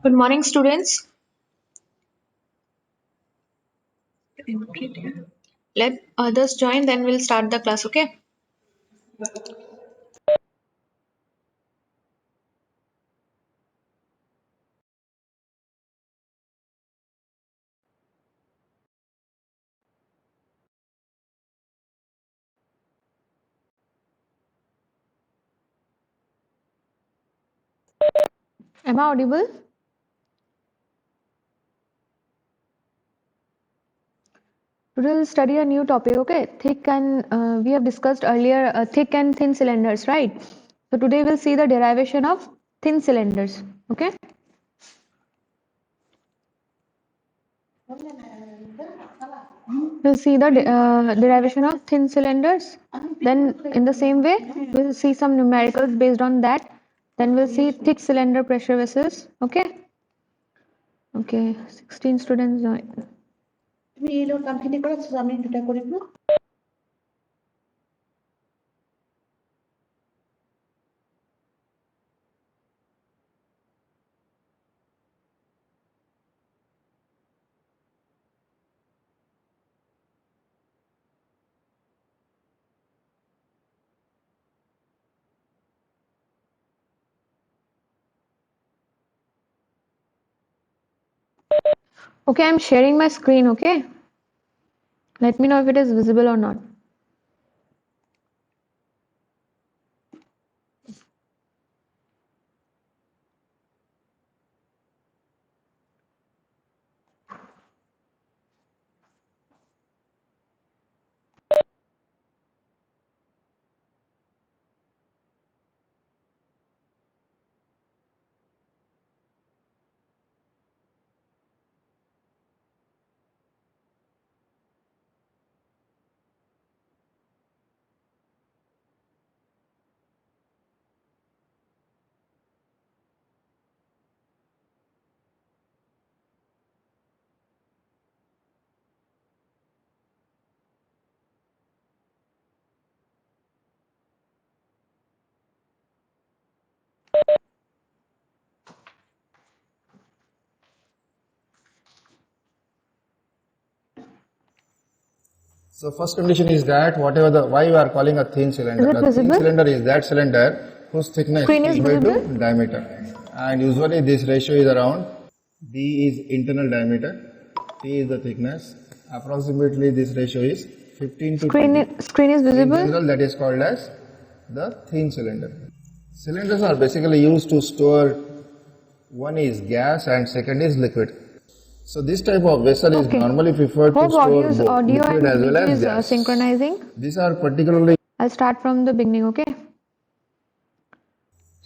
Good morning, students. Let others join, then we'll start the class, okay? Am I audible? Today we'll study a new topic, okay? We have discussed earlier thick and thin cylinders, right? So today we'll see the derivation of thin cylinders, okay? We'll see the derivation of thin cylinders. Then in the same way, we'll see some numericals based on that. Then we'll see thick cylinder pressure vessels, okay? Okay, 16 students join. তুমি এই লোক continue করো আমি এটা করিব Okay, I'm sharing my screen, okay? Let me know if it is visible or not. So first condition is that why we are calling a thin cylinder. Is it A thin visible? cylinder is that cylinder whose thickness Screen is is equal to visible? diameter. And usually this ratio is around D is internal diameter, T is the thickness. Approximately this ratio is 15 to 20. Screen is In visible? general, that is called as the thin cylinder. Cylinders are basically used to store, one is gas and second is liquid. So this type of vessel is Okay. normally preferred to Hope store both audio liquid and as well video as is gas. synchronizing. These are particularly. I'll start from the beginning, okay?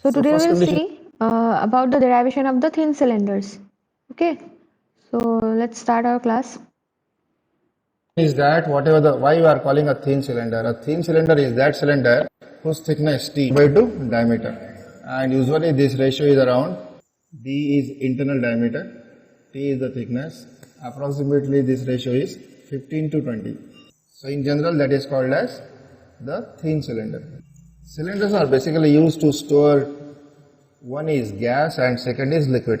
So So today first we'll condition see about the derivation of the thin cylinders. Okay, so let's start our class. is that why we are calling a thin cylinder. A thin cylinder is that cylinder whose thickness T by 2 diameter. And usually this ratio is around D is internal diameter, T is the thickness. Approximately this ratio is 15 to 20. So in general that is called as the thin cylinder. Cylinders are basically used to store, one is gas and second is liquid.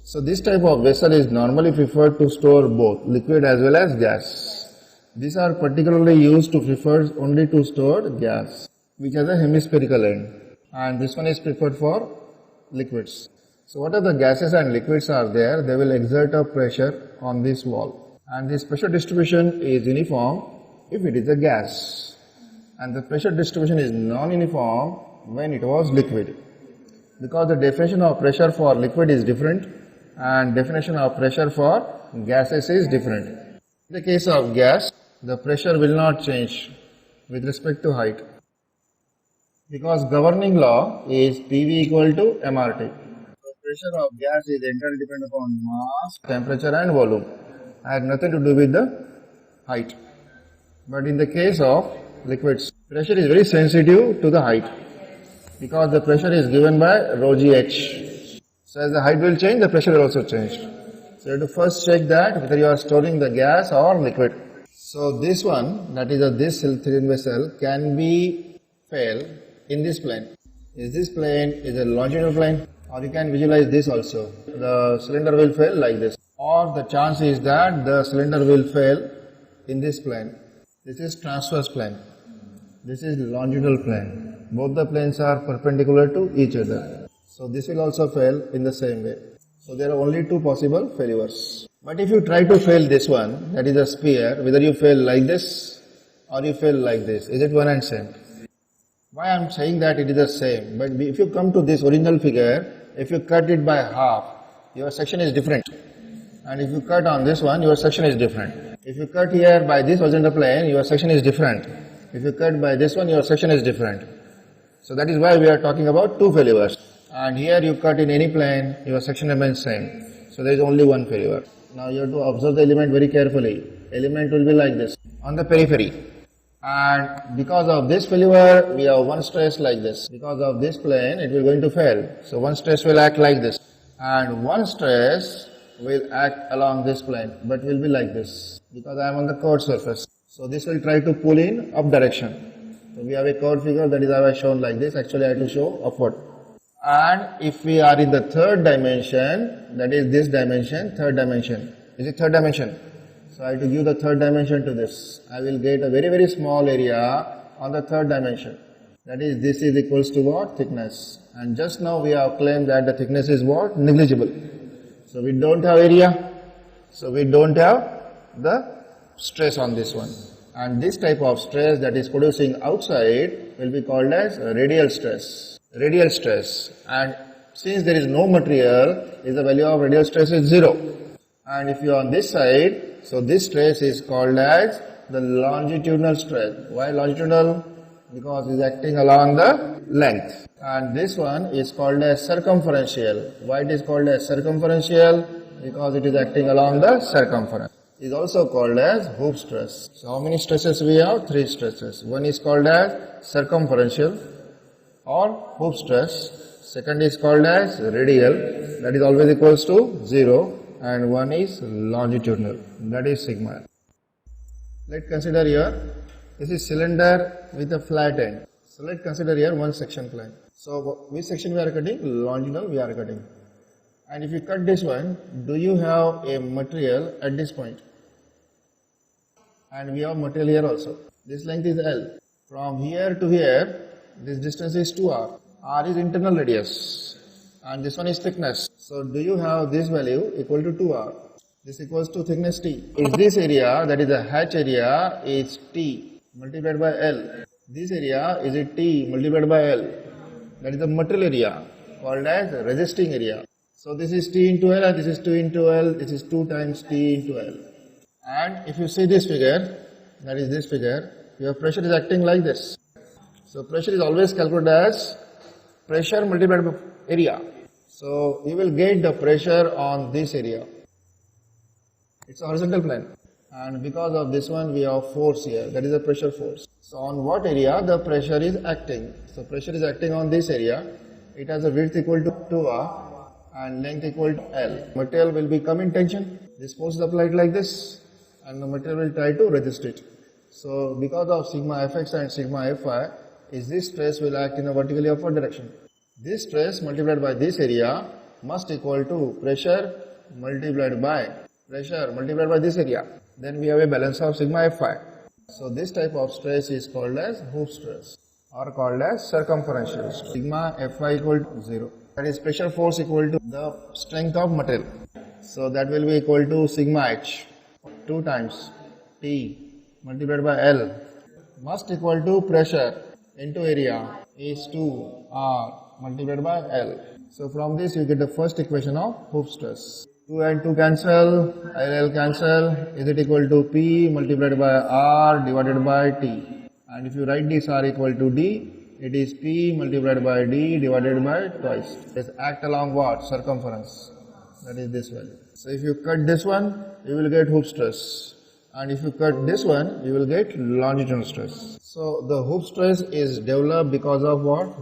So this type of vessel is normally preferred to store both liquid as well as gas. These are particularly used to prefer only to store gas, which has a hemispherical end, and this one is preferred for liquids. So what are the gases and liquids are there? They will exert a pressure on this wall, and this pressure distribution is uniform if it is a gas, and the pressure distribution is non-uniform when it was liquid, because the definition of pressure for liquid is different and definition of pressure for gases is different. In the case of gas, the pressure will not change with respect to height, because governing law is PV equal to MRT. The pressure of gas is entirely dependent upon mass, temperature and volume. Has nothing to do with the height. But in the case of liquids, pressure is very sensitive to the height, because the pressure is given by rho gh. So as the height will change, the pressure will also change. So you have to first check that whether you are storing the gas or liquid. So this one, that is this thin vessel, can be fell in this plane. Is this plane is a longitudinal plane Or you can visualize this also. The cylinder will fail like this. Or the chance is that the cylinder will fail in this plane. This is transverse plane. This is longitudinal plane. Both the planes are perpendicular to each other. So this will also fail in the same way. So there are only two possible failures. But if you try to fail this one, that is a sphere, whether you fail like this or you fail like this, is it one and same? Why I am saying that it is the same? But if you come to this original figure, if you cut it by half, your section is different. And if you cut on this one, your section is different. If you cut here by this horizontal plane, your section is different. If you cut by this one, your section is different. So that is why we are talking about two failures. And here you cut in any plane, your section remains same. So there is only one failure. Now you have to observe the element very carefully. Element will be like this, on the periphery. And because of this failure, we have one stress like this. Because of this plane, it will going to fail. So one stress will act like this. And one stress will act along this plane, but will be like this. Because I am on the curved surface. So this will try to pull in up direction. So we have a curved figure, that is how I shown like this. Actually I have to show upward. And if we are in the third dimension, that is this dimension, third dimension. Is it third dimension? So I have to give the third dimension to this. I will get a very, very small area on the third dimension. That is, this is equals to what? Thickness. And just now we have claimed that the thickness is what? Negligible. So we don't have area. So we don't have the stress on this one. And this type of stress that is producing outside will be called as radial stress. Radial stress. And since there is no material, the value of radial stress is 0. And if you are on this side, so this stress is called as the longitudinal stress. Why longitudinal? Because it is acting along the length. And this one is called as circumferential. Why it is called as circumferential? Because it is acting along the circumference. It is also called as Hooke stress. So how many stresses we have? 3 stresses. One is called as circumferential or Hooke stress. Second is called as radial. That is always equals to 0. And one is longitudinal, that is sigma. Let's consider here, this is cylinder with a flat end. So let's consider here one section plane. So which section we are cutting? Longitudinal we are cutting. And if you cut this one, do you have a material at this point? And we have material here also. This length is L. From here to here, this distance is 2r. R is internal radius. And this one is thickness. So do you have this value equal to 2r? This equals to thickness T. If this area, that is the hatch area, is T multiplied by L. This area is a T multiplied by L. That is the material area called as resisting area. So this is T into L and this is 2 into L. This is 2 times T into L. And if you see this figure, that is this figure, your pressure is acting like this. So pressure is always calculated as pressure multiplied by area. So you will get the pressure on this area. It's a horizontal plane. And because of this one we have force here, that is the pressure force. So on what area the pressure is acting? So pressure is acting on this area. It has a width equal to 2r and length equal to L. Material will become in tension. This force is applied like this and the material will try to resist it. So because of sigma fx and sigma fy, this stress will act in a vertically upward direction. This stress multiplied by this area must equal to pressure multiplied by this area. Then we have a balance of sigma fy. So this type of stress is called as Hooke stress or called as circumferential stress. Sigma fy equal to 0. That is pressure force equal to the strength of material. So that will be equal to sigma h 2 times T multiplied by L must equal to pressure into area is 2r multiplied by L. So from this you get the first equation of Hooke stress. 2 and 2 cancel, L cancel, is it equal to P multiplied by R divided by T. And if you write this R equal to D, it is P multiplied by D divided by twice. Let's act along what? Circumference. That is this value. So if you cut this one, you will get Hooke stress. And if you cut this one, you will get longitudinal stress. So the Hooke stress is developed because of what?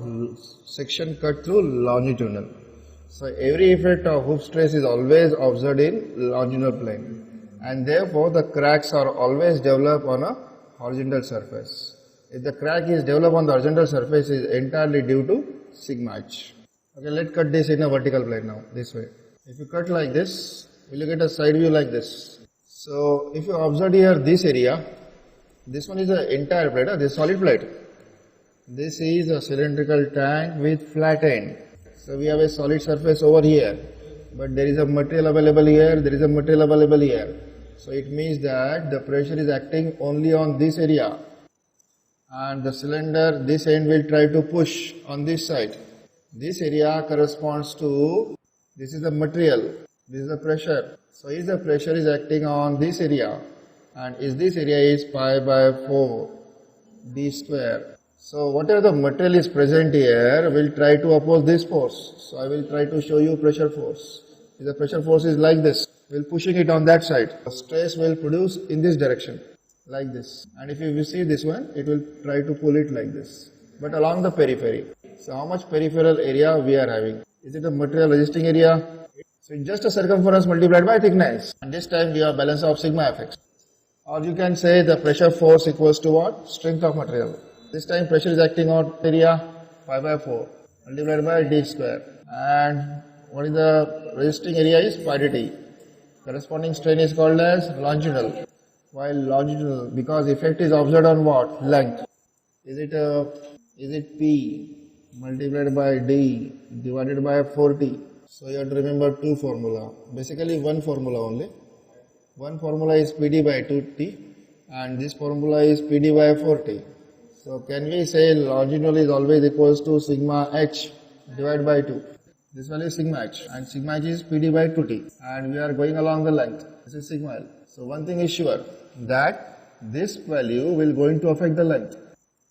Section cut through longitudinal. So every effect of Hooke stress is always observed in longitudinal plane. And therefore the cracks are always developed on a horizontal surface. If the crack is developed on the horizontal surface, it is entirely due to sigma h. Okay, let's cut this in a vertical plane now, this way. If you cut like this, you will get a side view like this. So if you observe here this area, this one is an entire plate, this solid plate. This is a cylindrical tank with flat end. So we have a solid surface over here, but there is a material available here, there is a material available here. So it means that the pressure is acting only on this area, and the cylinder, this end will try to push on this side. This area corresponds to, this is the material, this is the pressure. So if the pressure is acting on this area, and is this area is pi by 4 d square. So whatever the material is present here will try to oppose this force. So I will try to show you pressure force. If the pressure force is like this, we will pushing it on that side. The stress will produce in this direction, like this. And if you see this one, it will try to pull it like this, but along the periphery. So how much peripheral area we are having? Is it a material resisting area? So it's just a circumference multiplied by thickness. And this time we have balance of sigma fx. Or you can say the pressure force equals to what? Strength of material. This time pressure is acting on area pi by 4 multiplied by d square. And what is the resisting area is pi dt. Corresponding strain is called as longitudinal. While longitudinal, because effect is observed on what? Length. Is it P multiplied by D divided by 4T? So you have to remember two formula. Basically one formula only. One formula is PD by 2T and this formula is PD by 4T. So can we say longitudinal is always equals to sigma h divided by 2. This value is sigma h and sigma h is PD by 2T and we are going along the length. This is sigma L. So one thing is sure, that this value will going to affect the length.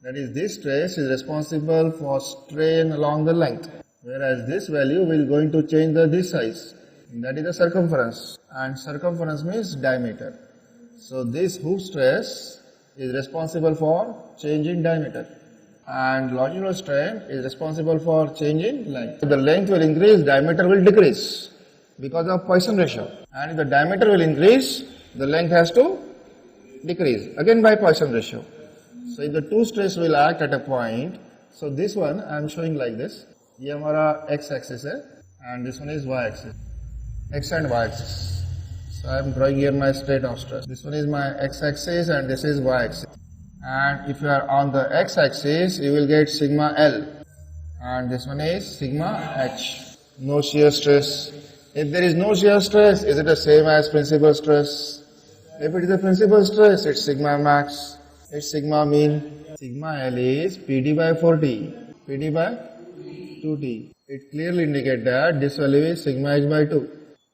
That is, this stress is responsible for strain along the length, whereas this value will going to change this size. That is the circumference, and circumference means diameter. So this hoop stress is responsible for change in diameter, and longitudinal strain is responsible for change in length. If the length will increase, diameter will decrease because of Poisson ratio, and if the diameter will increase, the length has to decrease again by Poisson ratio. So if the two stress will act at a point, so this one I am showing like this. ये हमारा x axis है and this one is y axis, x and y axis. So I am drawing here my state of stress. This one is my x axis and this is y axis. And if you are on the x axis, you will get sigma L and this one is sigma h. No shear stress. If there is no shear stress, is it the same as principal stress? If it is a principal stress, it's sigma max, it's sigma mean. Sigma L is PD by 4T, PD by 2T. It clearly indicates that this value is sigma h by 2.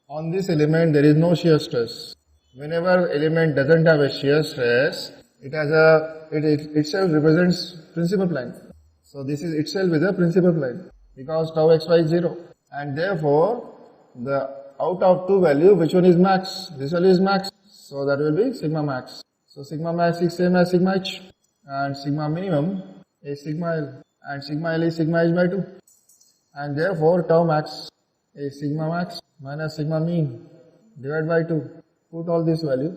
On this element, there is no shear stress. Whenever element doesn't have a shear stress, it itself represents principal plane. So this is itself is a principal plane because tau xy is 0. And therefore, the out of two value, which one is max? This value is max. So that will be sigma max. So sigma max is same as sigma h. And sigma minimum is sigma L. And sigma L is sigma h by 2. And therefore, tau max is sigma max minus sigma mean divided by 2. Put all this value.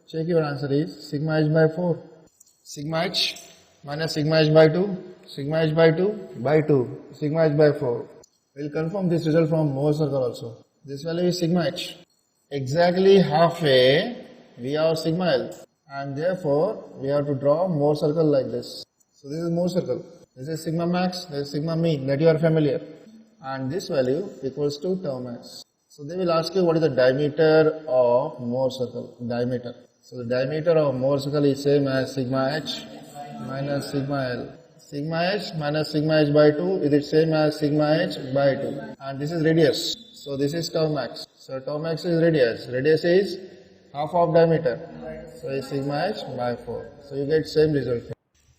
Check your answer is sigma h by 4. Sigma h minus sigma h by 2. Sigma h by 2 by 2. Sigma h by 4. We will confirm this result from Mohr circle also. This value is sigma h. Exactly halfway we have sigma L. And therefore, we have to draw Mohr circle like this. So this is Mohr circle. This is sigma max, this is sigma mean that you are familiar. And this value equals to tau max. So they will ask you what is the diameter of Mohr circle. Diameter. So the diameter of Mohr circle is same as sigma h minus sigma L. Sigma h minus sigma h by 2 is the same as sigma h by 2. And this is radius. So this is tau max. So tau max is radius. Radius is half of diameter. So it's sigma h by 4. So you get same result.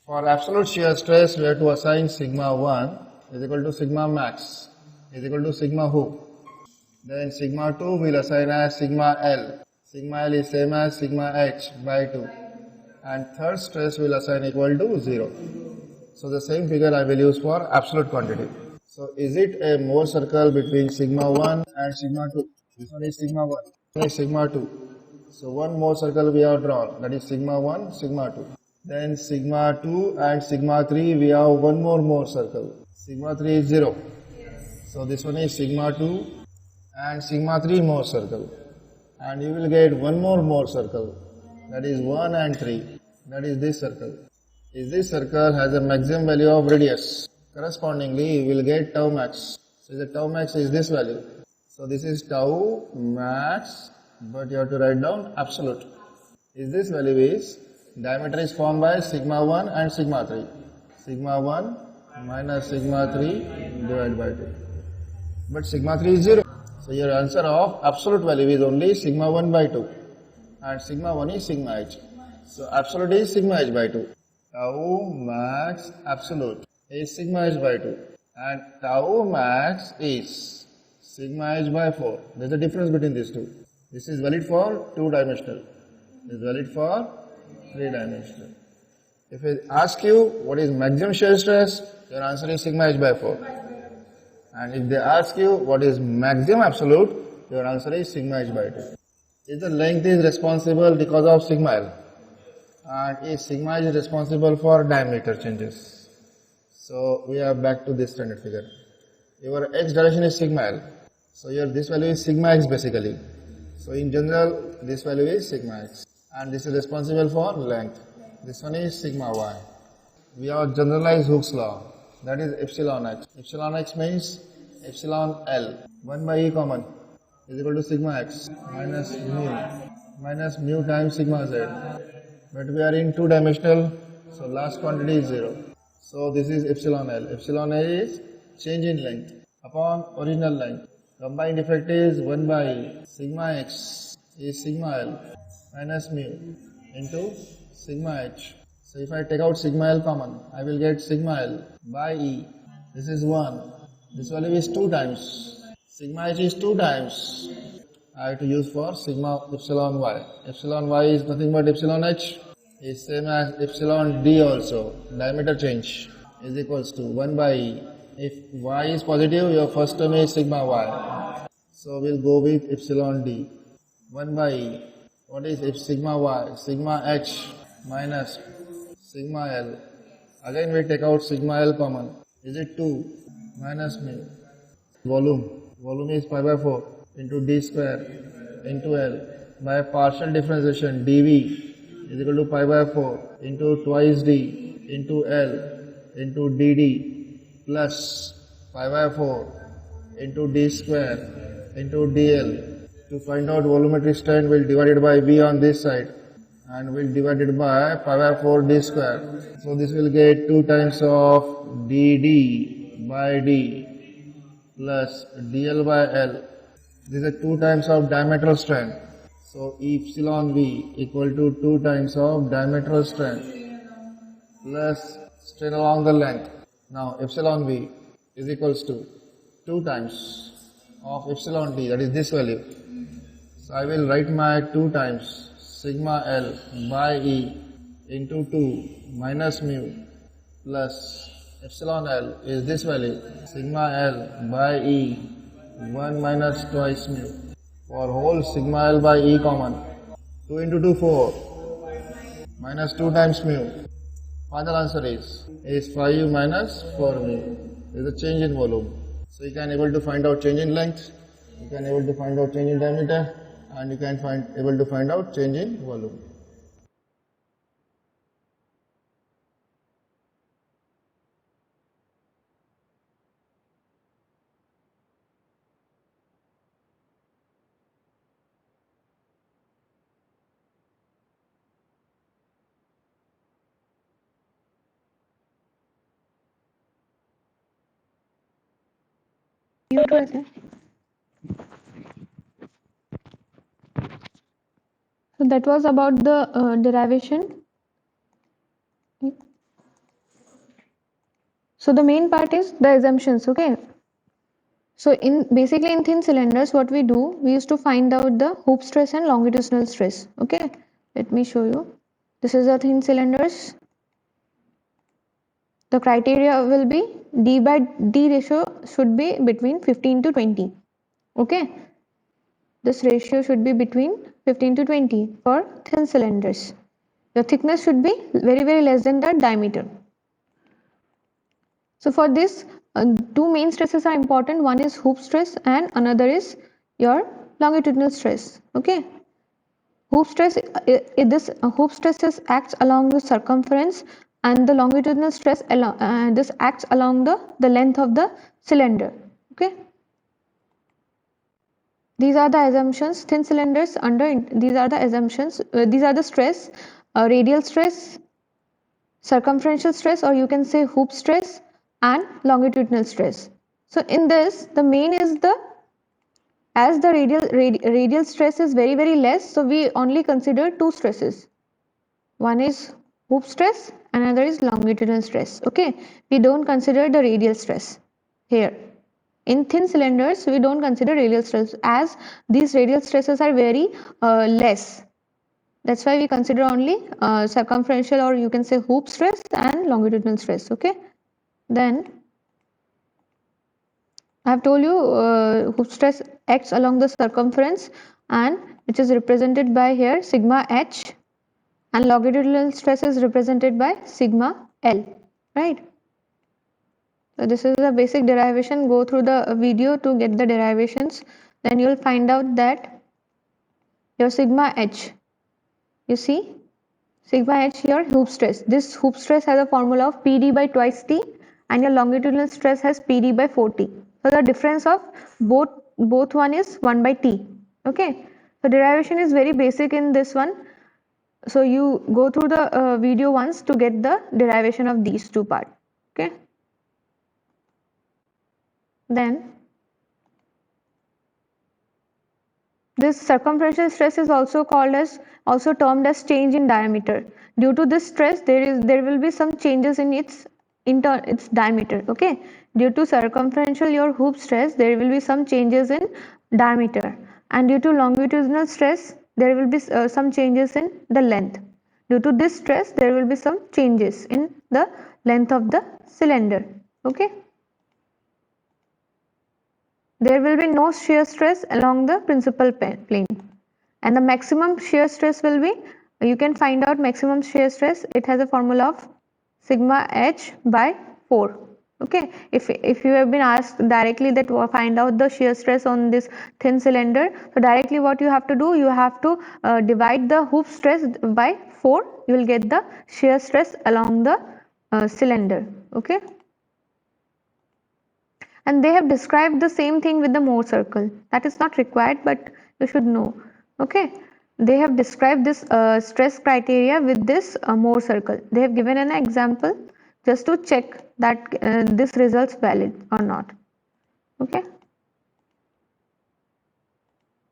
For absolute shear stress, we have to assign sigma 1 is equal to sigma max is equal to sigma hoop. Then sigma 2 will assign as sigma L. Sigma L is same as sigma h by 2. And third stress will assign equal to 0. So the same figure I will use for absolute quantity. So is it a Mohr circle between sigma 1 and sigma 2? This one is sigma 1. This is sigma 2. So one Mohr circle we have drawn, that is sigma 1, sigma 2. Then sigma 2 and sigma 3 we have one more Mohr circle. Sigma 3 is 0. So this one is sigma 2 and sigma 3 Morse circle. And you will get one more Morse circle, that is 1 and 3, that is this circle. If this circle has a maximum value of radius, correspondingly you will get tau max. So the tau max is this value. So this is tau max, but you have to write down absolute. Is this value is, diameter is formed by sigma 1 and sigma 3. Sigma 1 minus sigma 3 divided by 2. But sigma 3 is 0. So your answer of absolute value is only sigma 1 by 2. And sigma 1 is sigma h. So absolute is sigma h by 2. Tau max absolute is sigma h by 2. And tau max is sigma h by 4. There is a difference between these two. This is valid for 2-dimensional. This is valid for 3-dimensional. If I ask you what is maximum shear stress, your answer is sigma h by 4. And if they ask you what is maximum absolute, your answer is sigma h by 2. If the length is responsible because of sigma L, and if sigma h is responsible for diameter changes. So we are back to this standard figure. Your x direction is sigma L. So here this value is sigma x basically. So in general, this value is sigma x. And this is responsible for length. This one is sigma y. We have generalized Hooke's law. That is epsilon x. Epsilon x means epsilon L. 1 by E common is equal to sigma x minus mu times sigma z. But we are in 2-dimensional, so last quantity is 0. So this is epsilon L. Epsilon L is change in length upon original length. Combined effect is 1 by E. Sigma x is sigma L minus mu into sigma h. So if I take out sigma L common, I will get sigma L by E. This is 1. This value is 2 times. Sigma h is 2 times. I have to use for sigma epsilon y. Epsilon y is nothing but epsilon h. Is same as epsilon d also. Diameter change is equals to 1 by E. If y is positive, your first term is sigma y. So we'll go with epsilon d. 1 by E. What is sigma y? Sigma h minus sigma L. Again we take out sigma L common. Is it 2 minus mu? Volume is pi by 4 into d square into L by partial differentiation dV is equal to pi by 4 into twice d into L into dd plus pi by 4 into d square into dl. To find out volumetric strain, we'll divide it by V on this side and we'll divide it by pi by 4 d square. So this will get 2 times of dd by d plus dl by L. This is 2 times of diametral strain. So epsilon V equal to 2 times of diametral strain plus strain along the length. Now epsilon V is equals to 2 times of epsilon d, that is this value. So I will write my 2 times sigma L by E into 2 minus mu plus epsilon L is this value, sigma L by E 1 minus twice mu. For whole sigma L by E common, 2 into 2 4 minus 2 times mu. Final answer is 5 minus 4 mu. There is a change in volume. So you can able to find out change in length, you can able to find out change in diameter, and you can able to find out change in volume. So that was about the derivation. So the main part is the assumptions, okay? So basically in thin cylinders, what we do, we used to find out the hoop stress and longitudinal stress, okay? Let me show you. This is a thin cylinders. The criteria will be D by D ratio should be between 15 to 20, okay? This ratio should be between 15 to 20 for thin cylinders. The thickness should be very less than the diameter. So for this, two main stresses are important. One is hoop stress and another is your longitudinal stress. Okay. Hoop stress, hoop stresses acts along the circumference, and the longitudinal stress this acts along the length of the cylinder. Okay. These are the assumptions. Thin cylinders these are the assumptions. These are the stress: radial stress, circumferential stress, or you can say hoop stress, and longitudinal stress. So in this, the main is as the radial stress is very less, so we only consider two stresses. One is hoop stress, another is longitudinal stress. Okay, we don't consider the radial stress here. In thin cylinders, we don't consider radial stress as these radial stresses are very less. That's why we consider only circumferential, or you can say hoop stress, and longitudinal stress. Okay, then I have told you hoop stress acts along the circumference, and which is represented by here sigma h, and longitudinal stress is represented by sigma L, right? So this is the basic derivation. Go through the video to get the derivations. Then you will find out that your sigma h, you see sigma h here, hoop stress. This hoop stress has a formula of PD by twice T, and your longitudinal stress has PD by 4T. So the difference of both one is 1 by T. Okay. So derivation is very basic in this one. So you go through the video once to get the derivation of these two parts. Okay. Then this circumferential stress is also termed as change in diameter. Due to this stress, there will be some changes in its diameter. Okay. Due to circumferential your hoop stress, there will be some changes in diameter, and due to longitudinal stress, there will be some changes in the length. Due to this stress, there will be some changes in the length of the cylinder. Okay. There will be no shear stress along the principal plane, and the maximum shear stress will be, you can find out maximum shear stress. It has a formula of sigma h by 4. Okay, if you have been asked directly that find out the shear stress on this thin cylinder, so directly what you have to do, you have to divide the hoop stress by 4. You will get the shear stress along the cylinder. Okay. And they have described the same thing with the Mohr circle. That is not required, but you should know. Okay, they have described this stress criteria with this Mohr circle. They have given an example just to check that this results valid or not. Okay,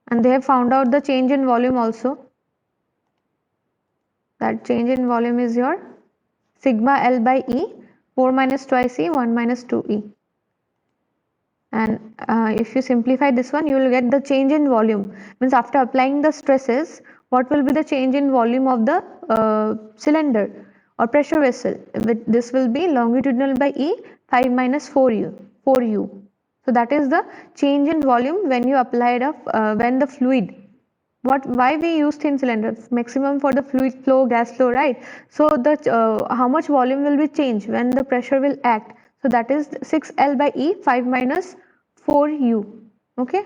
and they have found out the change in volume also. That change in volume is your sigma L by E, 4 minus twice E, 1 minus 2E. And if you simplify this one, you will get the change in volume. Means after applying the stresses, what will be the change in volume of the cylinder or pressure vessel? This will be longitudinal by E, 5 minus 4U. So that is the change in volume when you applied when the fluid. Why we use thin cylinders? Maximum for the fluid flow, gas flow, right? So the how much volume will be changed when the pressure will act? So that is 6L by E, 5 minus 4U. Okay.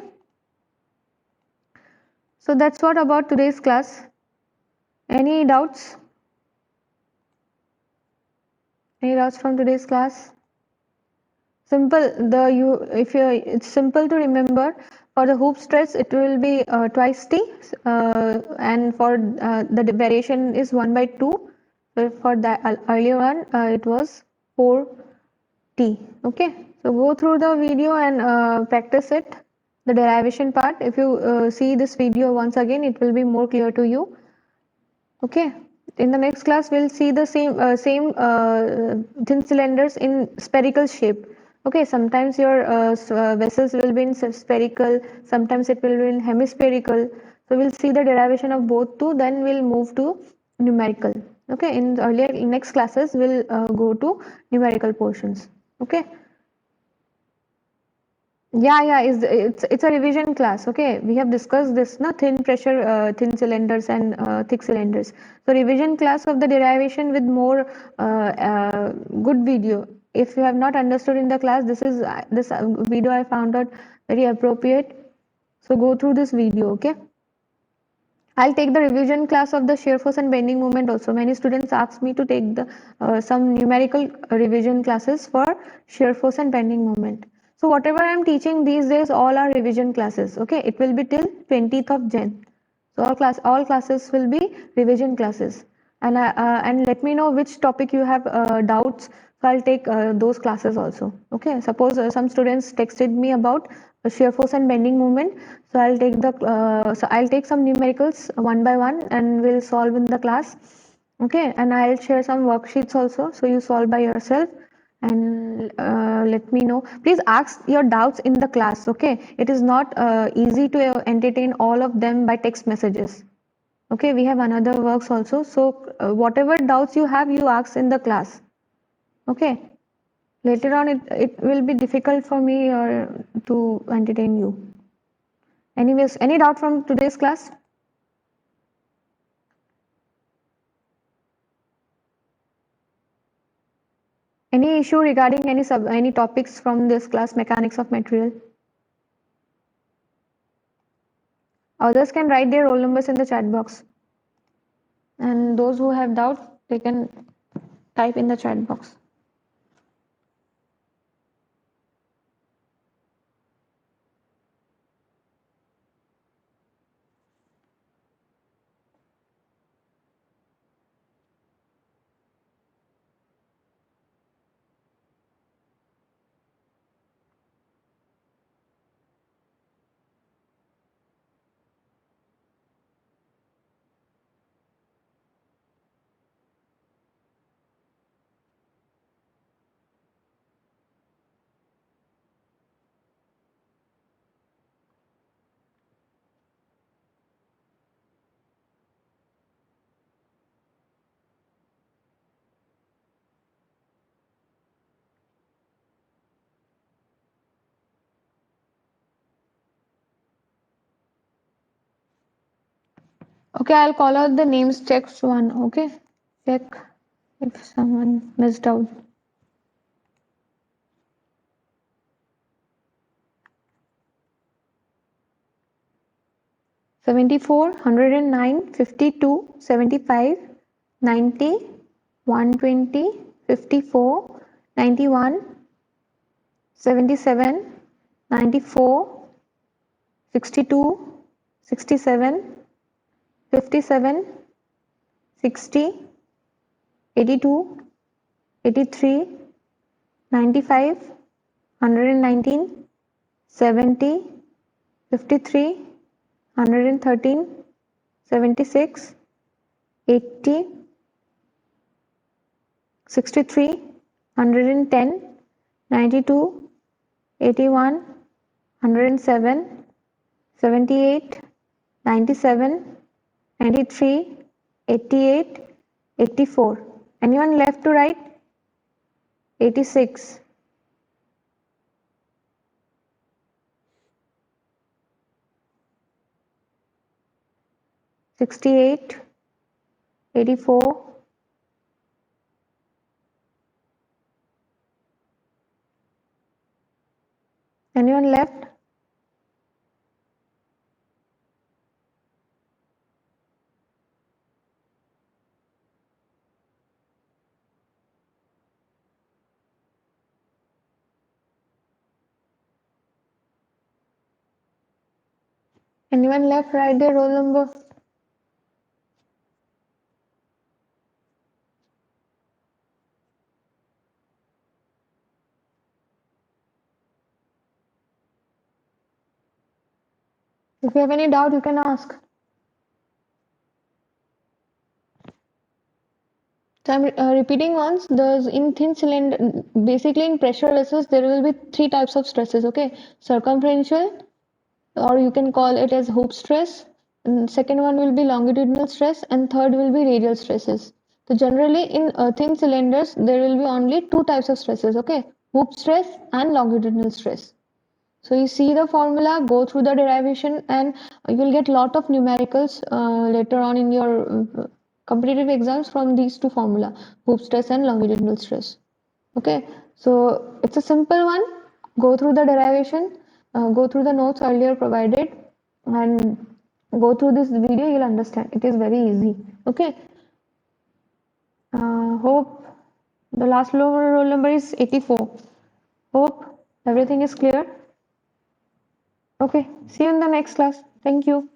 So that's what about today's class. Any doubts? Any doubts from today's class? Simple. It's simple to remember. For the hoop stress, it will be twice T, and for the variation is 1 by 2. So for the earlier one, it was 4T. Okay. So go through the video and practice it, the derivation part. If you see this video once again, it will be more clear to you. Okay. In the next class, we'll see the same thin cylinders in spherical shape. Okay, sometimes your vessels will be in spherical, sometimes it will be in hemispherical. So we'll see the derivation of both two, then we'll move to numerical. Okay, in next classes, we'll go to numerical portions. Okay. Yeah, it's a revision class. Okay, we have discussed this, thin pressure, thin cylinders and thick cylinders. So revision class of the derivation with more good video. if you have not understood in the class, this video I found out very appropriate. So go through this video, okay? I'll take the revision class of the shear force and bending moment also. Many students ask me to take the some numerical revision classes for shear force and bending moment. So whatever I'm teaching these days, all are revision classes. Okay, it will be till 20th of Jan. So all classes will be revision classes. And let me know which topic you have doubts. So I'll take those classes also. Okay. Suppose some students texted me about shear force and bending moment. So I'll take some numericals one by one and we'll solve in the class. Okay. And I'll share some worksheets also. So you solve by yourself and let me know. Please ask your doubts in the class. Okay. It is not easy to entertain all of them by text messages. Okay, we have another works also. So whatever doubts you have, you ask in the class. Okay. Later on, it will be difficult for me to entertain you. Anyways, any doubt from today's class? Any issue regarding any topics from this class, mechanics of material? Others can write their roll numbers in the chat box. And those who have doubt, they can type in the chat box. Okay, I'll call out the names, check one. Okay, check if someone missed out. 74, 109, 52, 75, 90, 120, 54, 91, 77, 94, 62, 67, 57, 60, 82, 83, 95, 119, 70, 53, 113, 76, 80, 63, 110, 92, 81, 107, 78, 97, 93, 88, 84. Anyone left to write? 86. 68, 84, 'anyone left? Anyone left? Write their roll number. If you have any doubt, you can ask. So I'm repeating once. There's in thin cylinder, basically in pressure vessels, there will be three types of stresses. Okay, circumferential, or you can call it as hoop stress. And second one will be longitudinal stress, and third will be radial stresses. So generally in thin cylinders, there will be only two types of stresses. Okay, hoop stress and longitudinal stress. So you see the formula, go through the derivation, and you'll get lot of numericals later on in your competitive exams from these two formula, hoop stress and longitudinal stress. Okay, So it's a simple one. Go through the derivation, go through the notes earlier provided, and go through this video. You'll understand. It is very easy. Okay. Hope the last roll number is 84. Hope everything is clear. Okay. See you in the next class. Thank you.